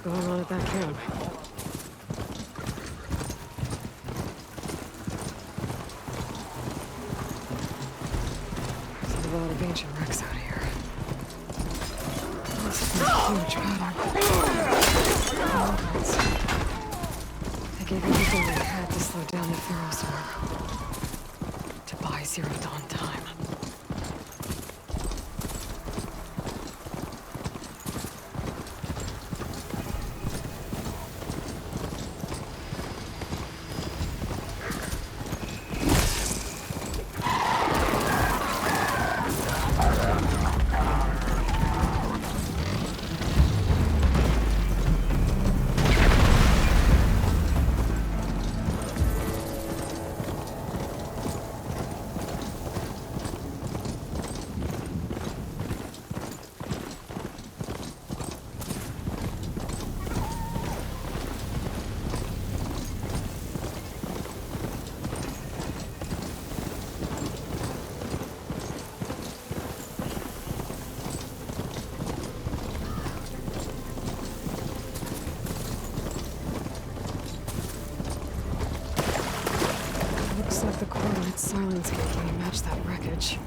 going on at that camp? There's a lot of ancient wrecks out here. Must have been a huge pattern. Hundreds. They gave everything they had to slow down the Pharaoh storm. To buy Zero Dawn time. Looks like the coordinates Silence gave me match that wreckage.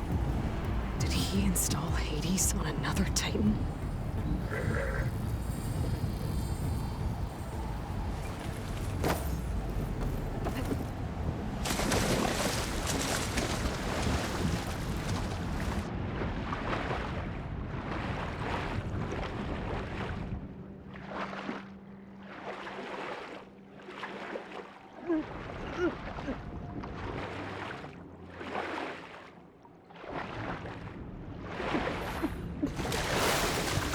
Did he install Hades on another Titan?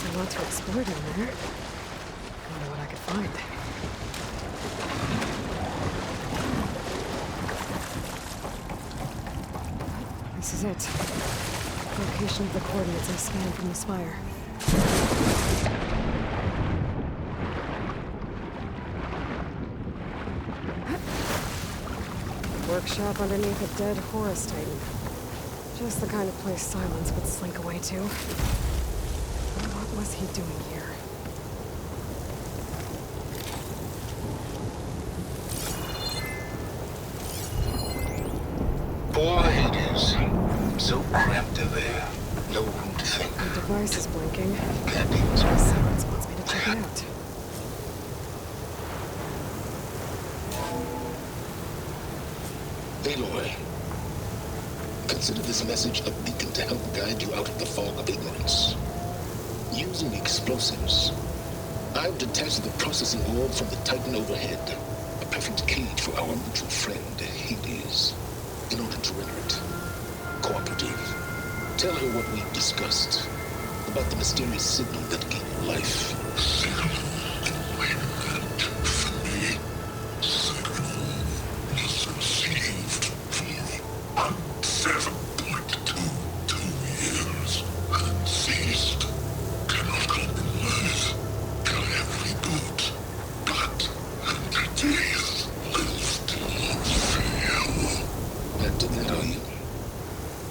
A lot to explore down there. Wonder what I could find. This is it. Location of the coordinates I scanned from the spire. Workshop underneath a dead Horus Titan. Just the kind of place Silence would slink away to. What was he doing here? Poor Hades. So cramped in there. No room to think. The device is blinking. Can't even Silence wants me to check it out. Aloy, consider this message a beacon to help guide you out of the fog of ignorance. Using explosives, I've detached the processing orb from the Titan overhead, a perfect cage for our mutual friend, Hades, in order to render it cooperative. Tell her what we've discussed about the mysterious signal that gave you life.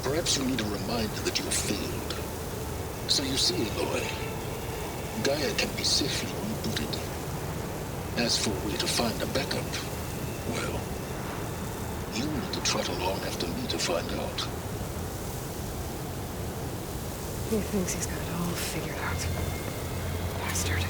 Perhaps you need a reminder that you have failed. So you see, Aloy, Gaia can be safely rebooted. As for a way to find a backup, well, you need to trot along after me to find out. He thinks he's got it all figured out. Bastard.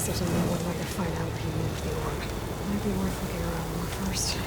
there's only one way to find out where he moved the orb. Might be worth looking around more first.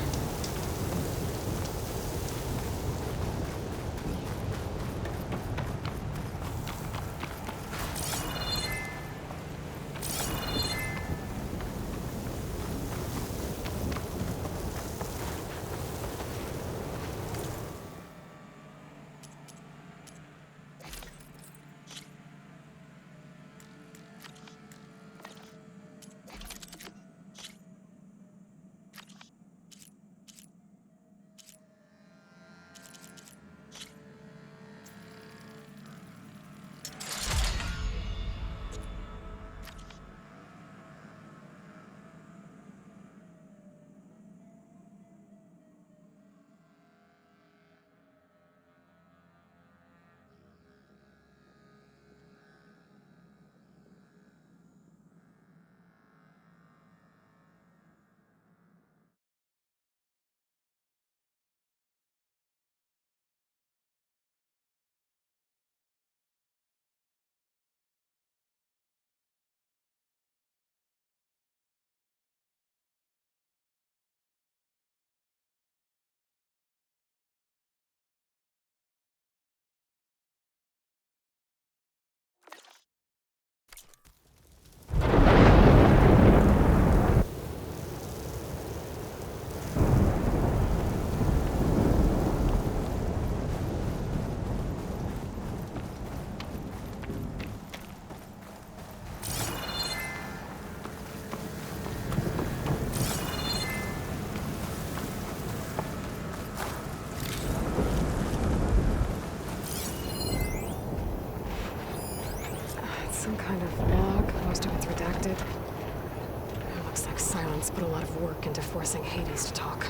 Some kind of log, most of it's redacted. It looks like Silence put a lot of work into forcing Hades to talk.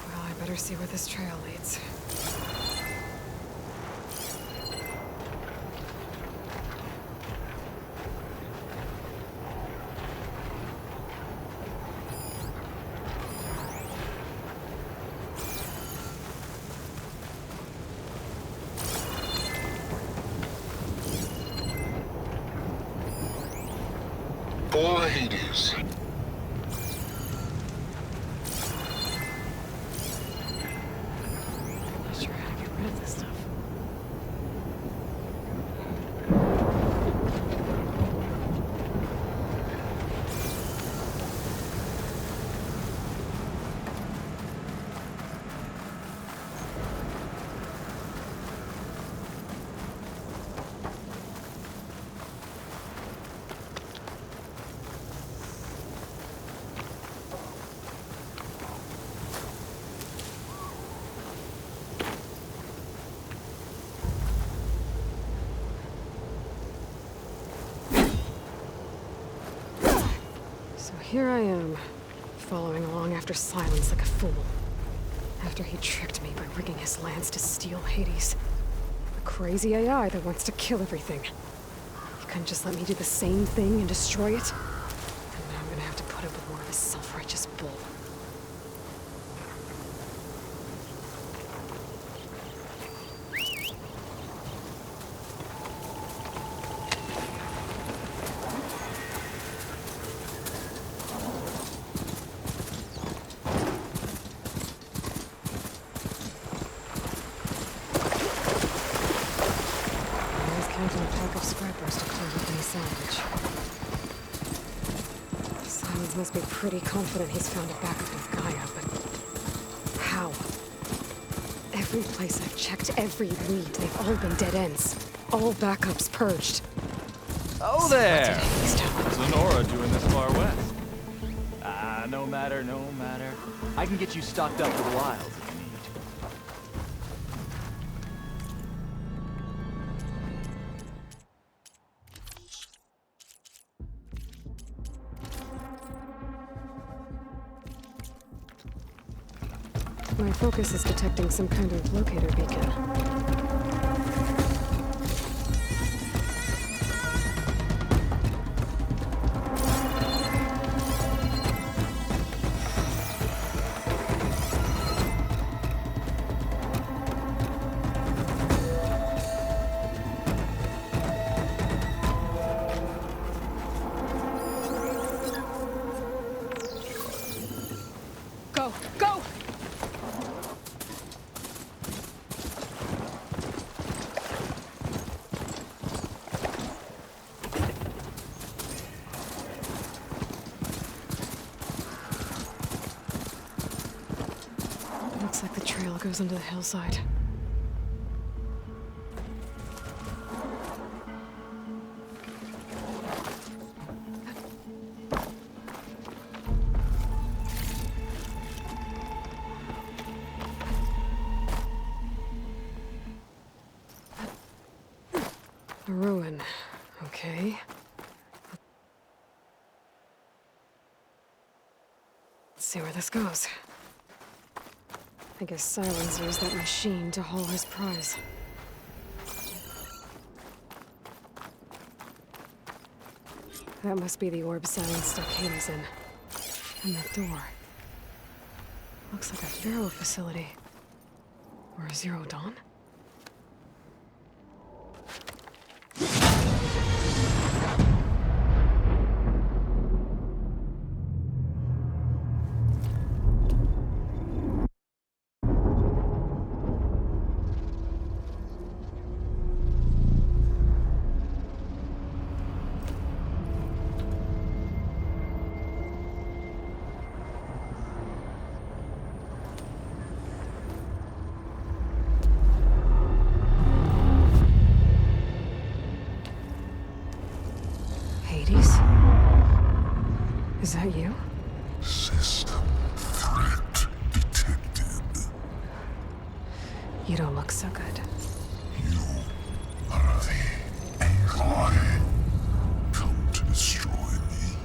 Well, I better see where this trail leads. For Hades. Not sure how to get rid of this stuff. So here I am, following along after Silence like a fool. After he tricked me by rigging his lance to steal Hades. A crazy AI that wants to kill everything. He couldn't just let me do the same thing and destroy it? And now I'm gonna have to put up with more of his self-righteous bull. Counting a pack of scrappers to clear up any salvage. Silence must be pretty confident he's found a backup with Gaia, but how? Every place I've checked, every lead, they've all been dead ends. All backups purged. Oh So there! what did Hades tell him? What's Lenora doing this far west? No matter, no matter. I can get you stocked up with Wild if you need. My focus is detecting some kind of locator beacon. Go! Go! Looks like the trail goes into the hillside. A ruin. Okay. Let's see where this goes. I guess Silence used that machine to haul his prize. That must be the orb Silence stuck Hades in. And that door. Looks like a Pharaoh facility. Or a Zero Dawn? Hades? Is that you? System threat detected. You don't look so good. You are the Aloy. Come to destroy me.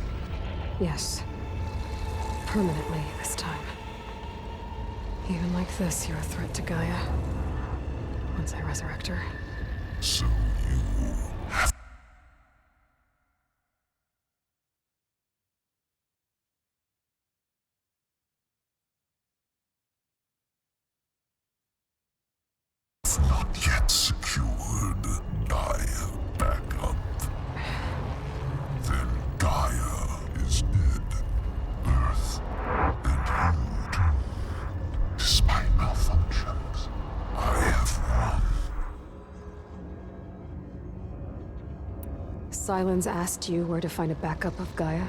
Yes. Permanently this time. Even like this, you're a threat to Gaia. Once I resurrect her. So you have not yet secured Gaia backup. Then Gaia is dead. Earth and you too. Despite malfunctions, I have won. Silence asked you where to find a backup of Gaia?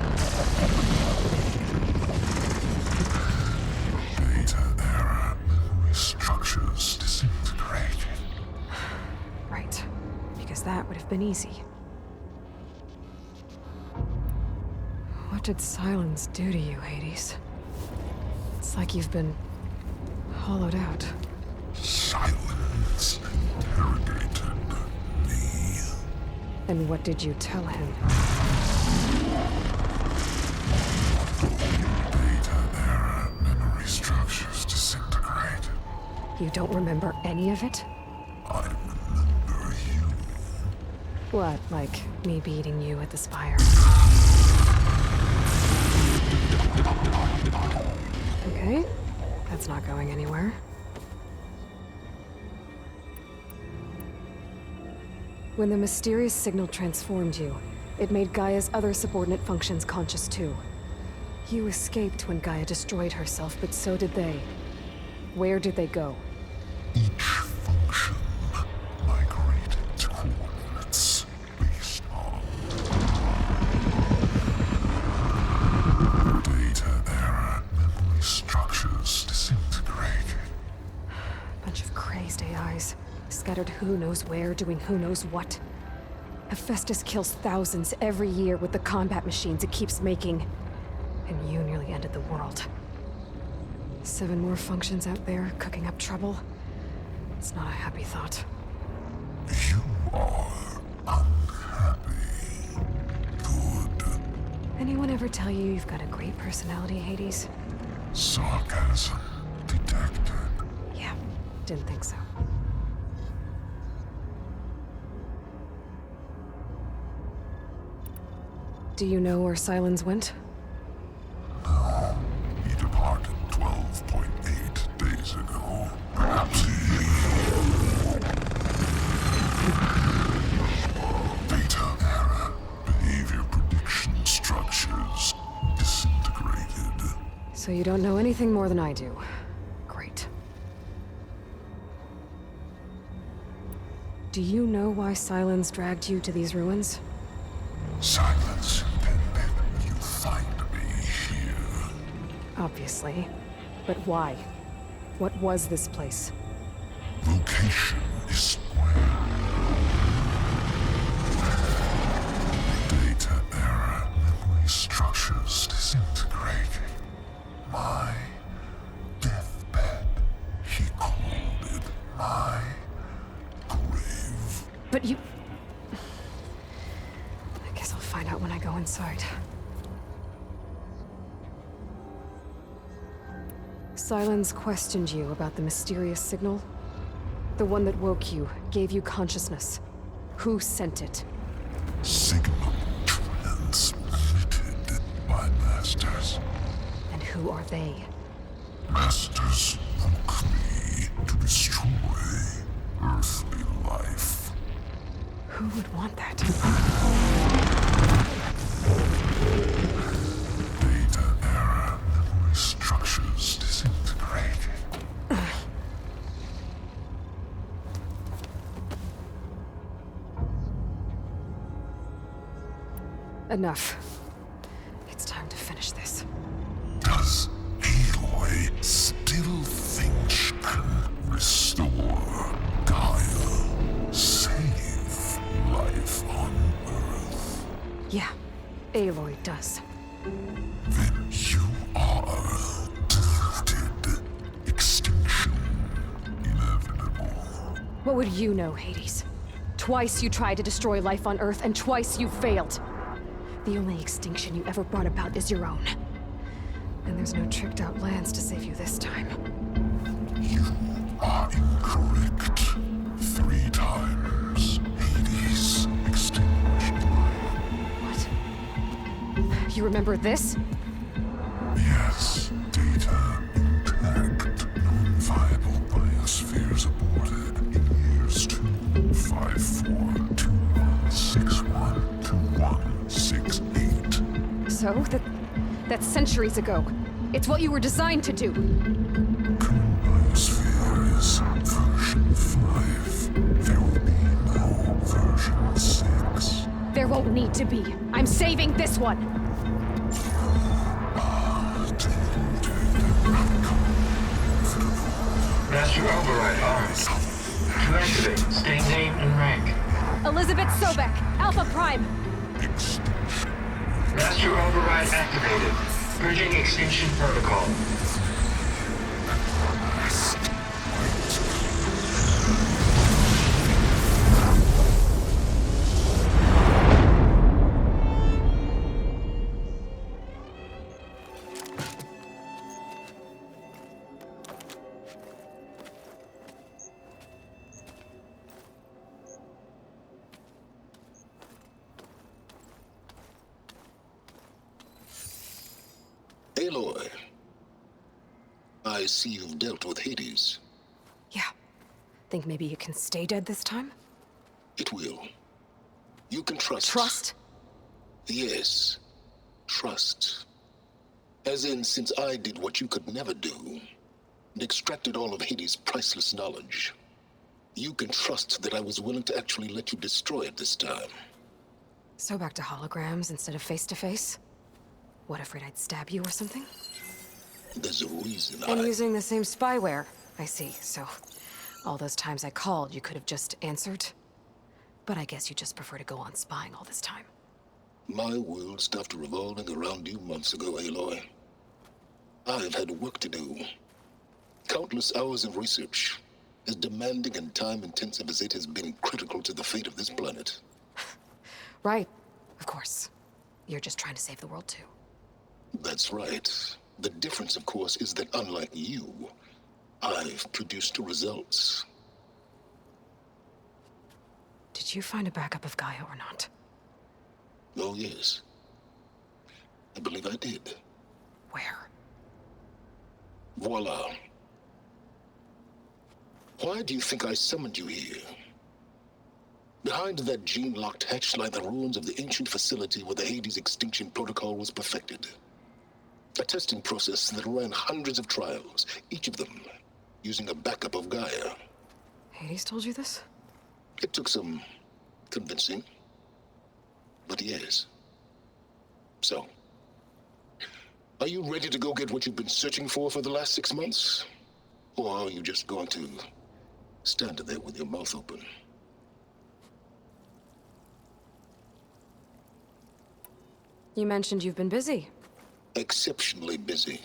Data error, memory structures disintegrated. Right. Because that would have been easy. What did Silence do to you, Hades? It's like you've been hollowed out. Silence interrogated me. And what did you tell him? Data error, memory structures disintegrated. You don't remember any of it? I remember you. What, like me beating you at the Spire? Okay, that's not going anywhere. When the mysterious signal transformed you, it made Gaia's other subordinate functions conscious too. You escaped when Gaia destroyed herself, but so did they. Where did they go? Each function migrated to coordinates based on data error, memory structures disintegrated. Bunch of crazed AIs, scattered who knows where, doing who knows what. Hephaestus kills thousands every year with the combat machines it keeps making. And you nearly ended the world. 7 more functions out there, cooking up trouble. It's not a happy thought. You are unhappy. Good. Anyone ever tell you you've got a great personality, Hades? Sarcasm detected. Yeah, didn't think so. Do you know where Silence went? No, he departed 12.8 days ago. Perhaps he... Data error, behavior prediction structures disintegrated. So So you don't know anything more than I do. Great. Do you know why Sylens dragged you to these ruins? Silence intended you find me here. Obviously. But why? What was this place? Location is where data error, memory structures disintegrating. My deathbed, he called it my grave. But you... I guess I'll find out when I go inside. Sylens questioned you about the mysterious signal? The one that woke you, gave you consciousness. Who sent it? Signal transmitted by masters. And who are they? Masters woke me to destroy earthly life. Who would want that? Data error, memory structures disintegrating. Enough. It's time to finish this. Does Aloy still think she can restore Gaia, save life on Earth? Yeah, Aloy does. Then you are deluded. Extinction inevitable. What would you know, Hades? Twice you tried to destroy life on Earth, and twice you failed. The only extinction you ever brought about is your own. And there's no tricked-out lands to save you this time. You are incorrect. 3 times. Hades extinguished life. What? You remember this? Yes, data intact. Non-viable biospheres aborted in years 254, 2161, 2168. So? That's centuries ago. It's what you were designed to do. Current biosphere is version 5. There will be no version 6. There won't need to be. I'm saving this one! Master override armed. To activate, state name and rank. Elizabeth Sobek, Alpha Prime! Master override activated. Bridging extinction protocol. Aloy, I see you've dealt with Hades. Yeah. Think maybe you can stay dead this time? It will. You can trust. Trust? Yes. Trust. As in, since I did what you could never do, and extracted all of Hades' priceless knowledge, you can trust that I was willing to actually let you destroy it this time. So back to holograms instead of face-to-face? What, afraid I'd stab you or something? There's a reason And using the same spyware. I see, so... all those times I called, you could have just answered? But I guess you just prefer to go on spying all this time. My world stopped revolving around you months ago, Aloy. I've had work to do. Countless hours of research, as demanding and time-intensive as it has been critical to the fate of this planet. Right, of course. You're just trying to save the world too. That's right. The difference, of course, is that unlike you, I've produced results. Did you find a backup of Gaia or not? Oh, yes. I believe I did. Where? Voila. Why do you think I summoned you here? Behind that gene-locked hatch lie the ruins of the ancient facility where the Hades extinction protocol was perfected. A testing process that ran hundreds of trials, each of them using a backup of Gaia. Hades told you this? It took some convincing, but yes. So, are you ready to go get what you've been searching for the last 6 months? Or are you just going to stand there with your mouth open? You mentioned you've been busy. Exceptionally busy.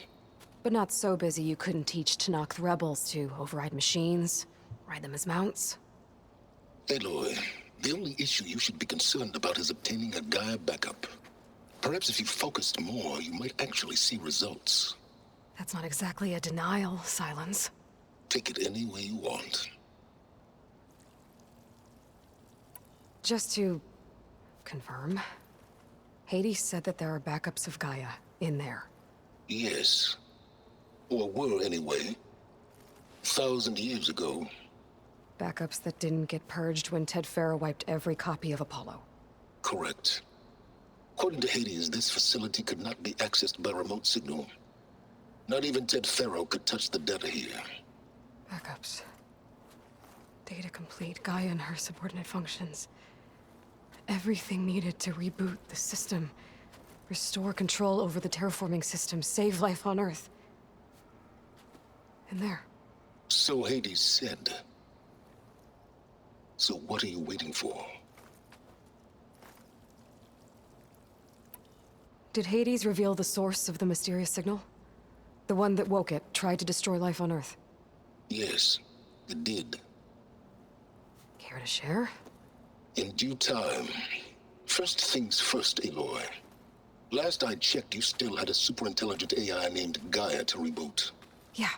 But not so busy you couldn't teach Tanakh the rebels to override machines, ride them as mounts. Aloy, the only issue you should be concerned about is obtaining a Gaia backup. Perhaps if you focused more, you might actually see results. That's not exactly a denial, Silence. Take it any way you want. Just to confirm, Hades said that there are backups of Gaia in there. Yes. Or were anyway. 1,000 years ago. Backups that didn't get purged when Ted Faro wiped every copy of Apollo. Correct. According to Hades, this facility could not be accessed by remote signal. Not even Ted Faro could touch the data here. Backups. Data complete, Gaia and her subordinate functions. Everything needed to reboot the system. Restore control over the terraforming system, save life on Earth. And there. So Hades said. So what are you waiting for? Did Hades reveal the source of the mysterious signal? The one that woke it, tried to destroy life on Earth? Yes, it did. Care to share? In due time. First things first, Aloy. Last I checked, you still had a superintelligent AI named Gaia to reboot. Yeah.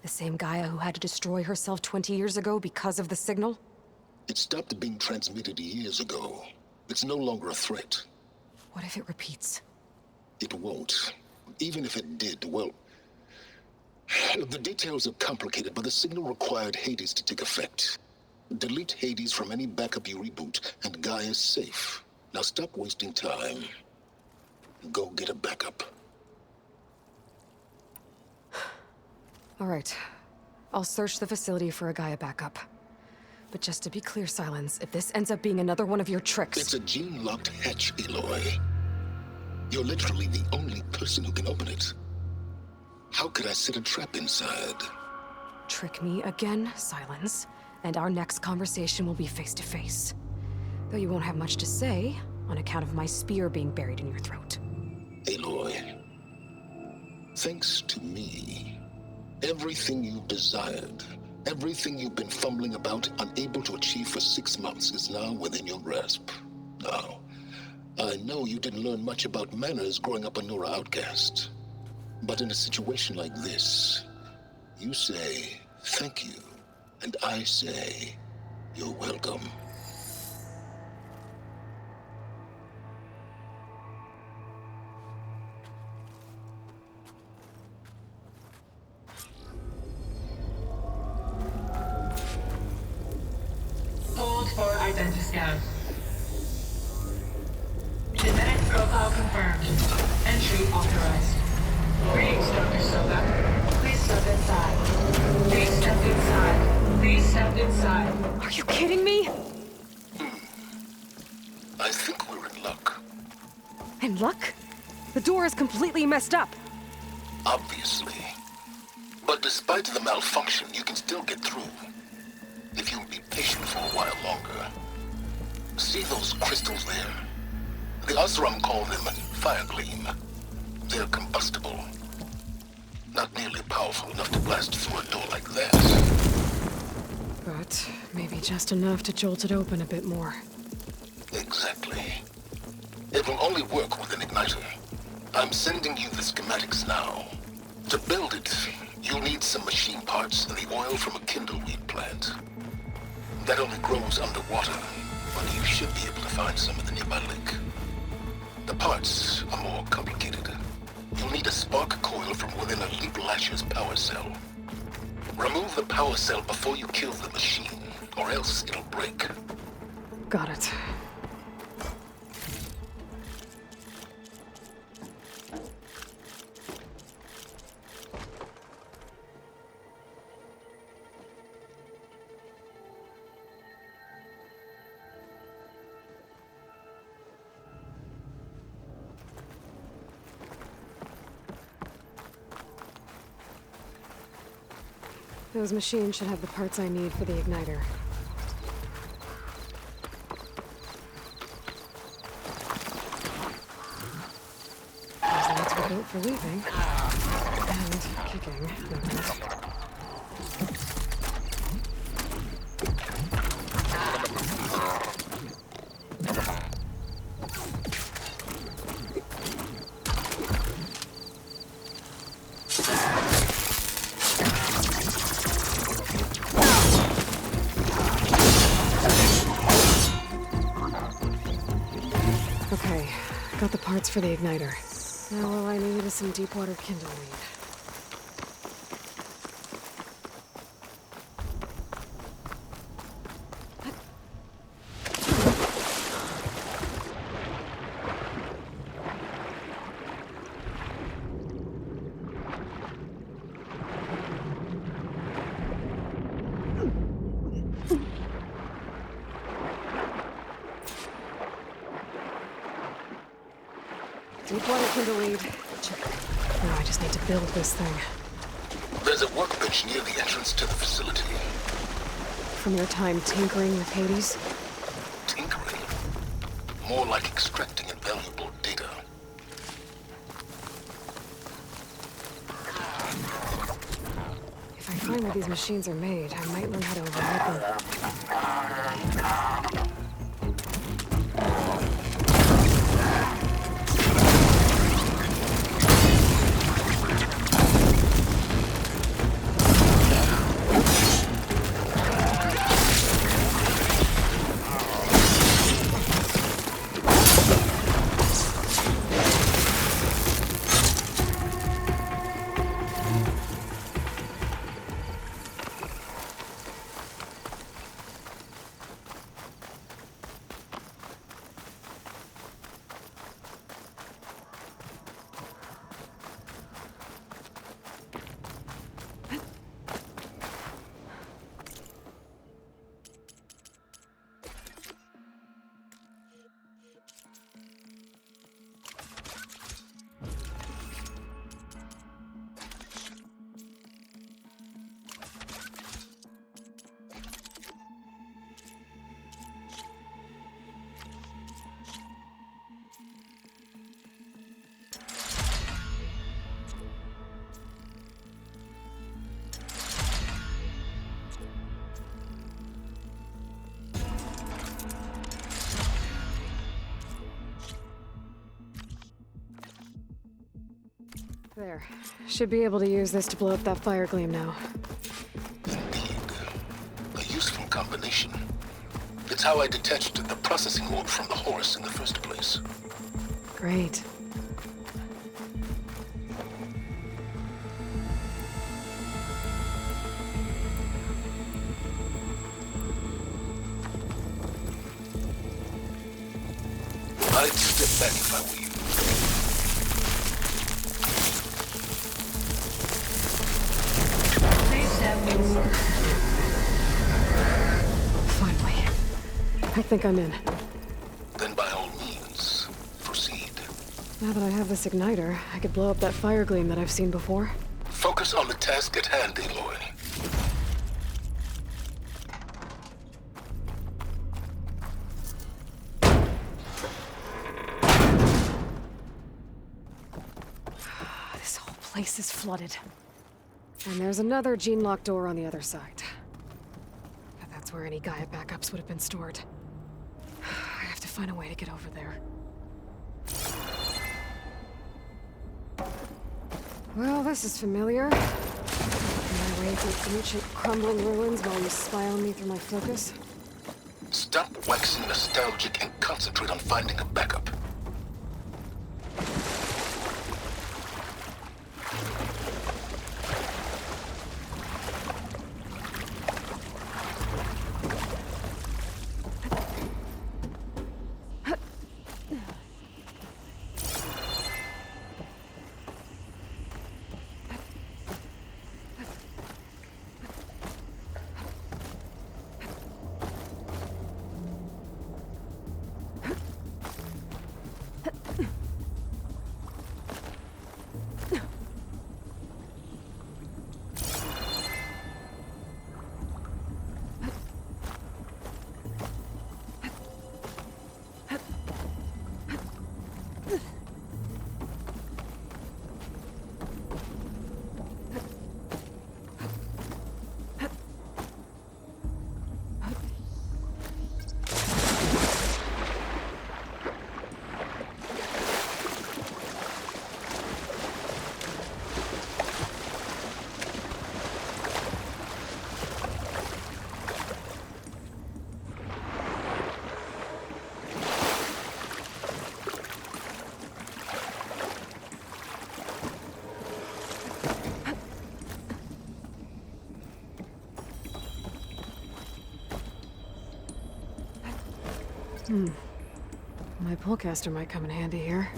The same Gaia who had to destroy herself 20 years ago because of the signal? It stopped being transmitted years ago. It's no longer a threat. What if it repeats? It won't. Even if it did, well... The details are complicated, but the signal required Hades to take effect. Delete Hades from any backup you reboot, and Gaia's safe. Now stop wasting time. Go get a backup. All right. I'll search the facility for a Gaia backup. But just to be clear, Silence, if this ends up being another one of your tricks... It's a gene-locked hatch, Aloy. You're literally the only person who can open it. How could I set a trap inside? Trick me again, Silence, and our next conversation will be face-to-face. Though you won't have much to say, on account of my spear being buried in your throat. Aloy, thanks to me, everything you desired, everything you've been fumbling about, unable to achieve for 6 months, is now within your grasp. Now, I know you didn't learn much about manners growing up a Nora outcast. But in a situation like this, you say, thank you, and I say, you're welcome. Hold for identiscan. Genetic profile confirmed. Entry authorized. Greetings, Dr. Soka. Please step inside. Please step inside. Please step inside. Are you kidding me? I think we're in luck. In luck? The door is completely messed up. Obviously. But despite the malfunction, you can still get through. If you'll be patient for a while longer. See those crystals there? The Osram call them fire gleam. They're combustible. Not nearly powerful enough to blast through a door like that. But maybe just enough to jolt it open a bit more. Exactly. It will only work with an igniter. I'm sending you the schematics now. To build it, you'll need some machine parts and the oil from a kindleweed plant. That only grows underwater, but you should be able to find some in the nearby lake. The parts are more complicated. You'll need a spark coil from within a Leap Lasher's power cell. Remove the power cell before you kill the machine, or else it'll break. Got it. Those machines should have the parts I need for the igniter. Those lights were built for leaping. And kicking, no doubt. Okay, got the parts for the igniter. Now all I need is some deep water kindle weed. Deepwater kindle weed. Check. Now I just need to build this thing. There's a workbench near the entrance to the facility. From your time tinkering with Hades? Tinkering? More like extracting invaluable data. If I find where these machines are made, I might learn how to override them. There. Should be able to use this to blow up that fire gleam now. Indeed. A useful combination. It's how I detached the processing orb from the Horus in the first place. Great. I'd step back if I were you. Please stand inside. Finally. I think I'm in. Then by all means, proceed. Now that I have this igniter, I could blow up that fire gleam that I've seen before. Focus on the task at hand, Aloy. This whole place is flooded. And there's another gene-locked door on the other side. But that's where any Gaia backups would have been stored. I have to find a way to get over there. Well, this is familiar. Am I way through ancient crumbling ruins while you spy on me through my focus? Stop waxing nostalgic and concentrate on finding a backup. My pullcaster might come in handy here.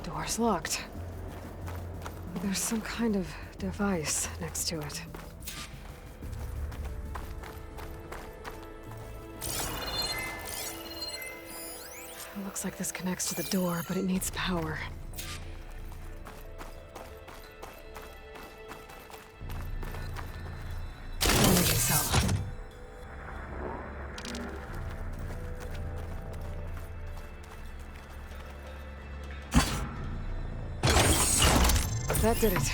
Door's locked. There's some kind of device next to it. It looks like this connects to the door, but it needs power. Energy cell. That did it.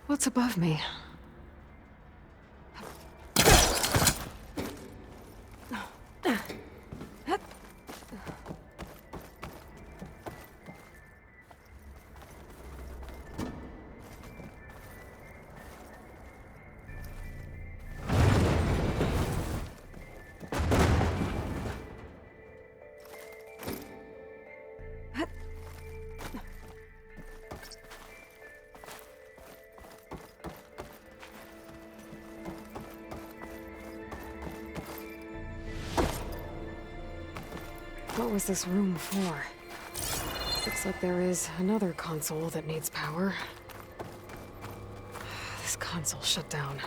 What's above me? What was this room for? Looks like there is another console that needs power. This console shut down.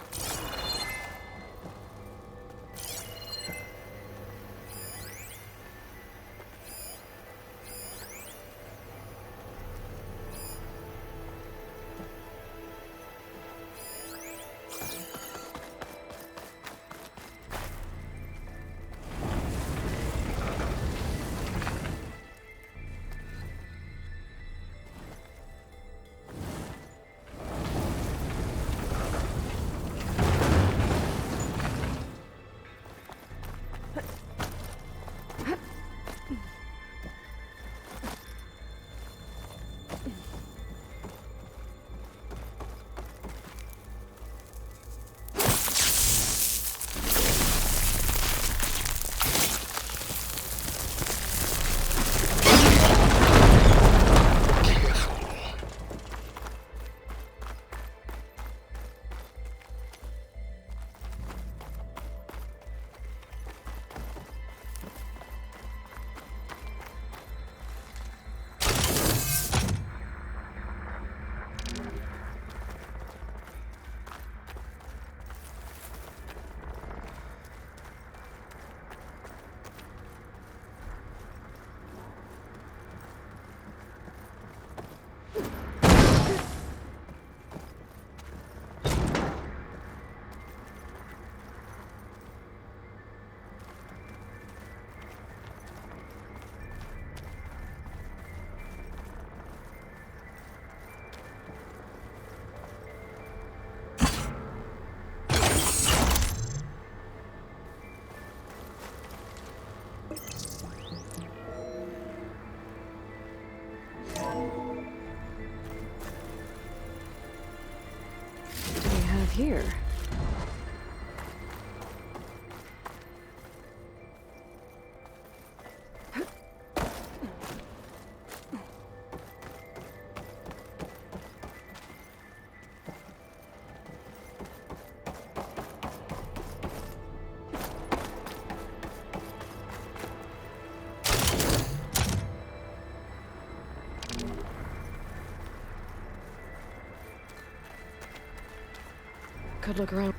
Could look around.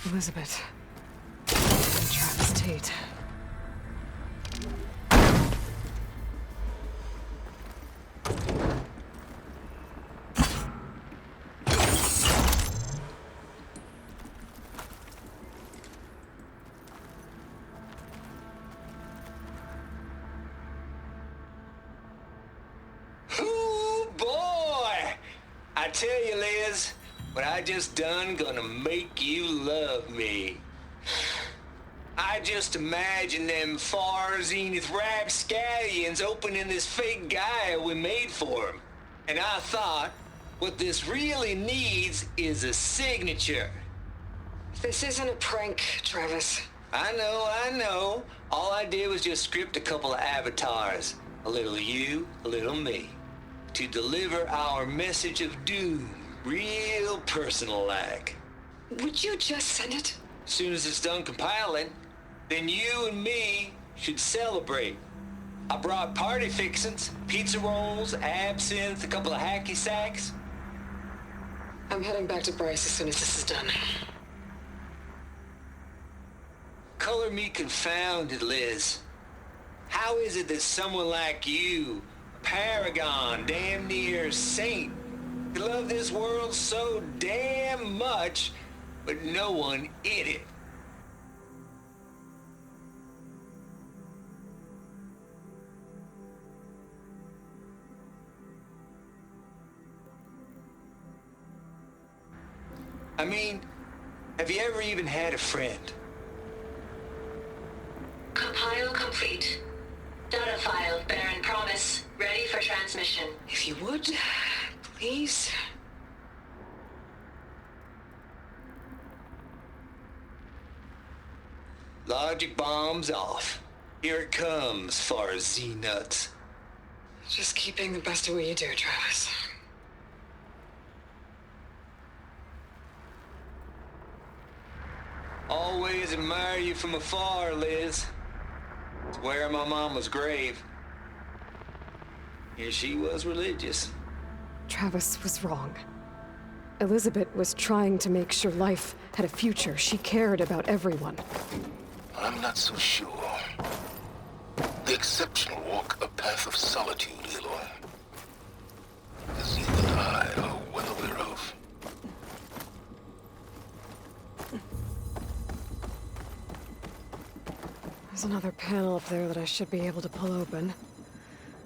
Elizabeth. And Travis Tate. Ooh, boy! I tell you, Liz, what I just done gonna make you love me. I just imagine them far zenith rapscallions opening this fake guy we made for him. And I thought, what this really needs is a signature. This isn't a prank, Travis. I know. All I did was just script a couple of avatars. A little you, a little me. To deliver our message of doom, real personal-like. Would you just send it? As soon as it's done compiling, then you and me should celebrate. I brought party fixins, pizza rolls, absinthe, a couple of hacky sacks. I'm heading back to Bryce as soon as this is done. Color me confounded, Liz. How is it that someone like you, a paragon, damn near saint, could love this world so damn much, but no one in it? I mean, have you ever even had a friend? Compile complete. Data file, Baron Promise, ready for transmission. If you would, please. Logic bombs off. Here it comes, far as Z-nuts. Just keep being the best at what you do, Travis. Always admire you from afar, Liz. It's where my mama's grave. And she was religious. Travis was wrong. Elizabeth was trying to make sure life had a future. She cared about everyone. I'm not so sure. The exceptional walk a path of solitude, Aloy. As you and I are well aware of. There's another panel up there that I should be able to pull open.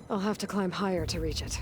I'll have to climb higher to reach it.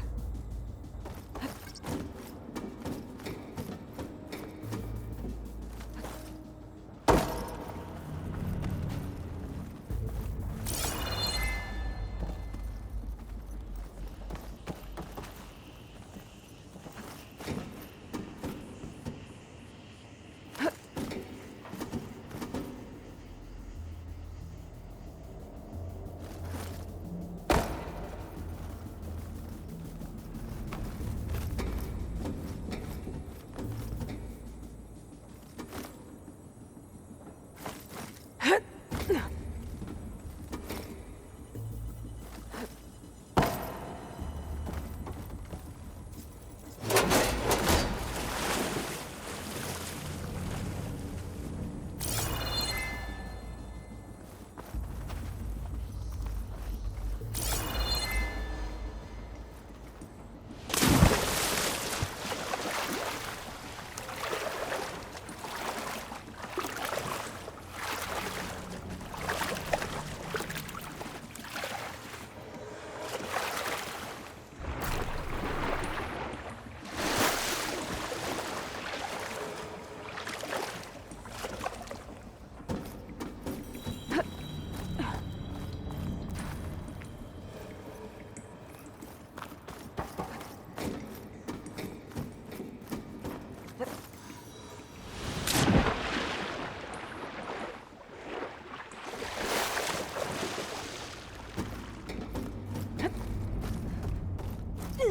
Don't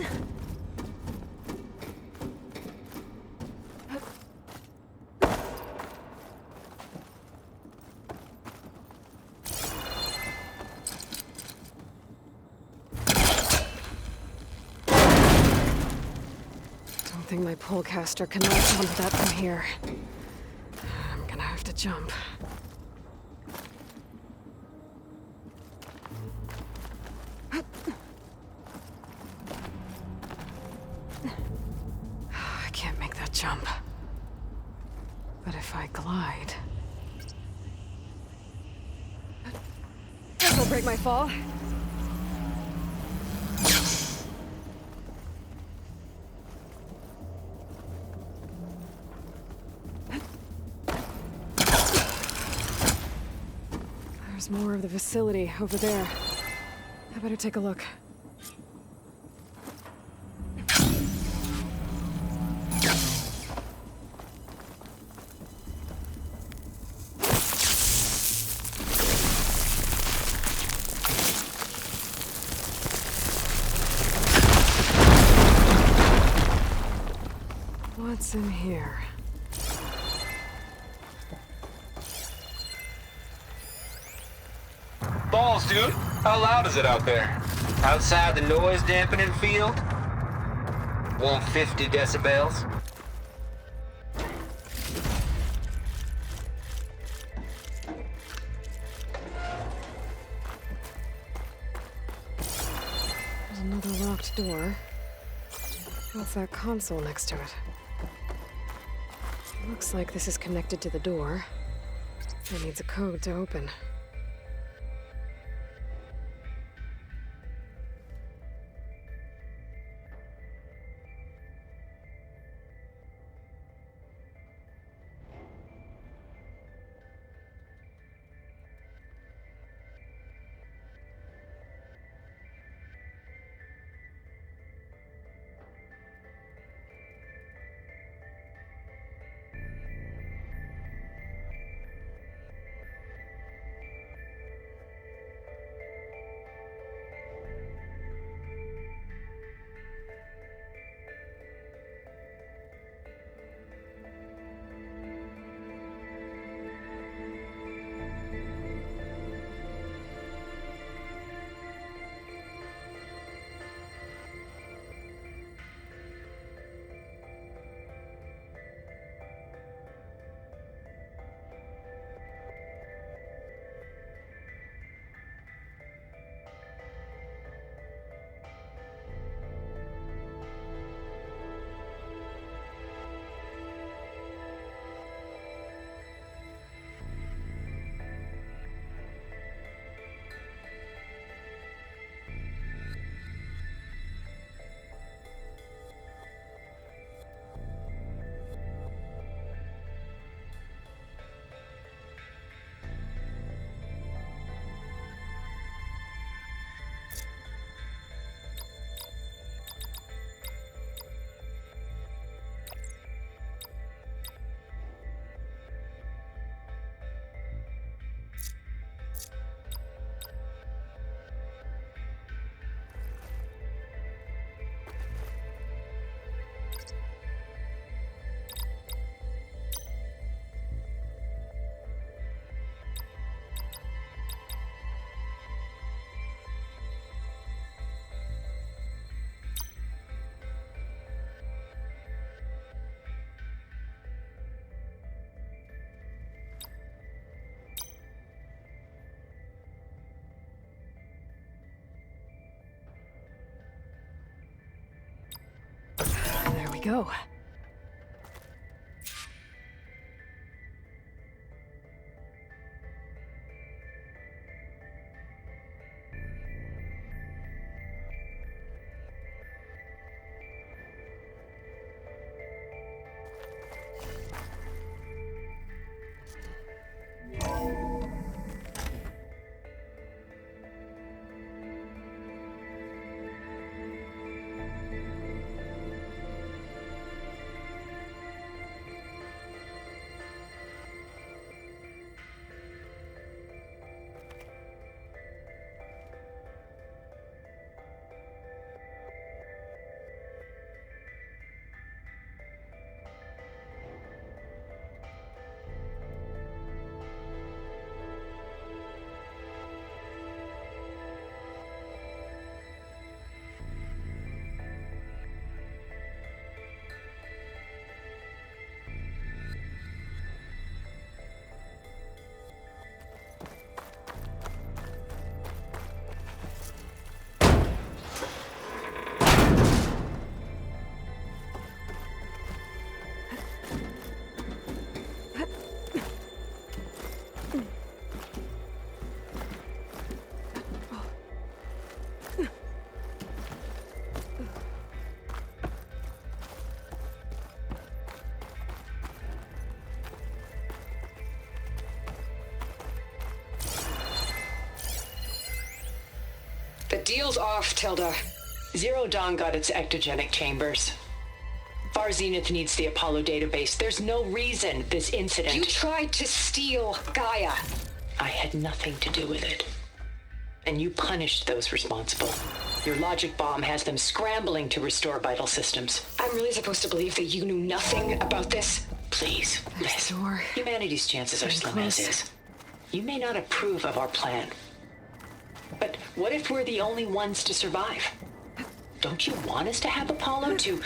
think my polecaster can latch onto that from here. I'm gonna have to jump. I can't make that jump. But if I glide... This'll break my fall. There's more of the facility over there. I better take a look. What's in here? Balls, dude. How loud is it out there? Outside the noise dampening field? 150 decibels? There's another locked door. What's that console next to it? Looks like this is connected to the door. It needs a code to open. There we go. deal's off, Tilda. Zero Dawn got its ectogenic chambers. Far Zenith needs the Apollo database. There's no reason this incident... You tried to steal Gaia. I had nothing to do with it. And you punished those responsible. Your logic bomb has them scrambling to restore vital systems. I'm really supposed to believe that you knew nothing about this? Please, Liz. Sure. Humanity's chances are slim as is. You may not approve of our plan. But what if we're the only ones to survive? Don't you want us to have Apollo to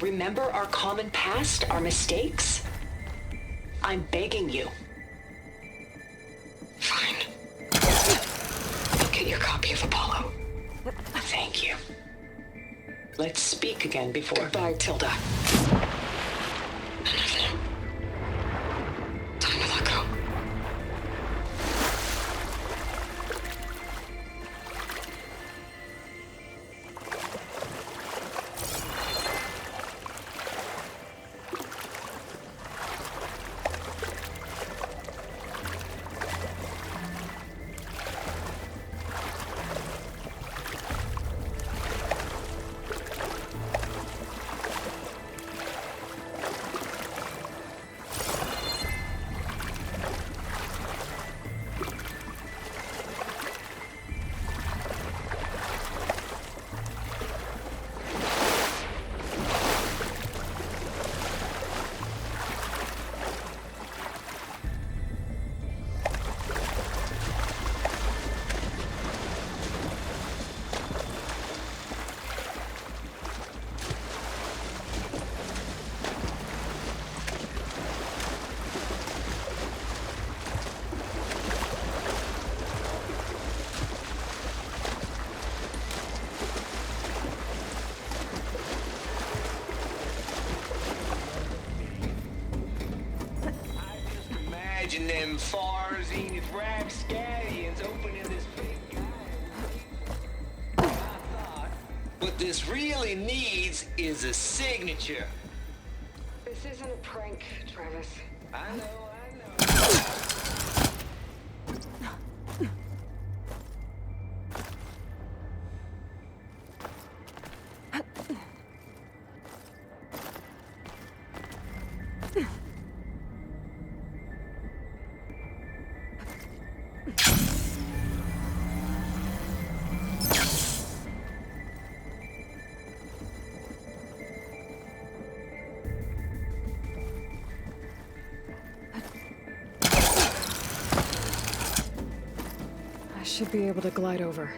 remember our common past, our mistakes? I'm begging you. Fine. I'll get your copy of Apollo. Thank you. Let's speak again before... Goodbye, Tilda. Time to let go. Imagine them Far Zenith rapscallions opening this big guy. I thought what this really needs is a signature. This isn't a prank, Travis. I know. I should be able to glide over.